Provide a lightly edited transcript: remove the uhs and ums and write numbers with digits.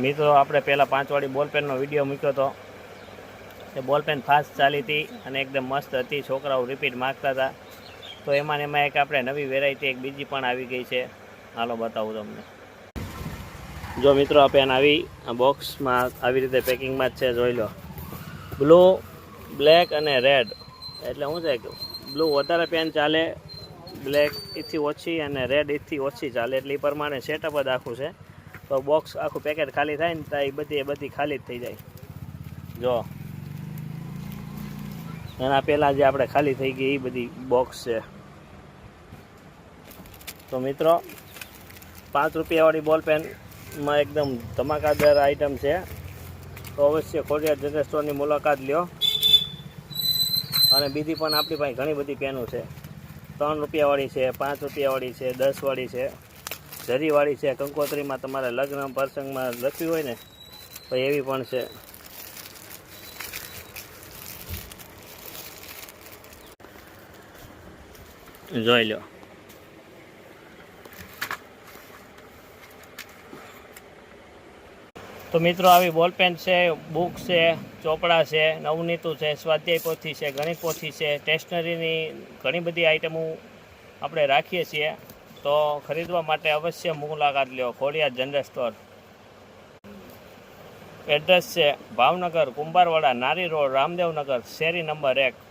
મિત્રો આપણે પહેલાં 5 વાળી બોલપેનનો વિડીયો મૂક્યો હતો. એ બોલપેન ફાસ્ટ ચાલી હતી અને એકદમ મસ્ત હતી. છોકરાઓ રિપીટ માગતા હતા. તો એમાં એક આપણે નવી વેરાયટી એક બીજી પણ આવી ગઈ છે. હાલો બતાવું તમને. જો મિત્રો આ પેન આવી આ બોક્સમાં આવી રીતે પેકિંગમાં જ છે. જોઈ લો, બ્લુ, બ્લેક અને રેડ. એટલે શું છે કે બ્લુ વધારે પેન ચાલે, બ્લેક એથી ઓછી અને રેડ એથી ઓછી ચાલે. એટલે એ પ્રમાણે સેટઅપ જ આખું છે. તો બોક્સ આખું પેકેટ ખાલી થાય ને તો એ બધી ખાલી જ થઈ જાય. જો એના પહેલાં જે આપણે ખાલી થઈ ગઈ એ બધી બોક્સ છે. તો મિત્રો 5 રૂપિયાવાળી બોલપેનમાં એકદમ ધમાકાદાર આઈટમ છે. તો અવશ્ય ખોડિયાર જનરલ સ્ટોરની મુલાકાત લ્યો. અને બીજી પણ આપણી પાસે ઘણી બધી પેનો છે. 3 રૂપિયાવાળી છે, 5 રૂપિયાવાળી છે, 10 વાળી છે, જરીવાળી છે. કંકોત્રીમાં તમારે લગ્ન પ્રસંગમાં લખ્યું હોય ને તો એવી પણ છે. જોઈ લો. તો મિત્રો આવી બોલપેન છે, બુક છે, ચોપડા છે, નવનીતુ છે, સ્વાધ્યાય પોથી છે, ગણિત પોથી છે, સ્ટેશનરીની ઘણી બધી આઈટમો આપણે રાખીએ છીએ. તો ખરીદવા માટે અવશ્ય મુલાકાત લ્યો ખોડિયાર જનરલ સ્ટોર. એડ્રેસ છે ભાવનગર, કુંભારવાડા, નારી રોડ, રામદેવનગર, શેરી નંબર 1.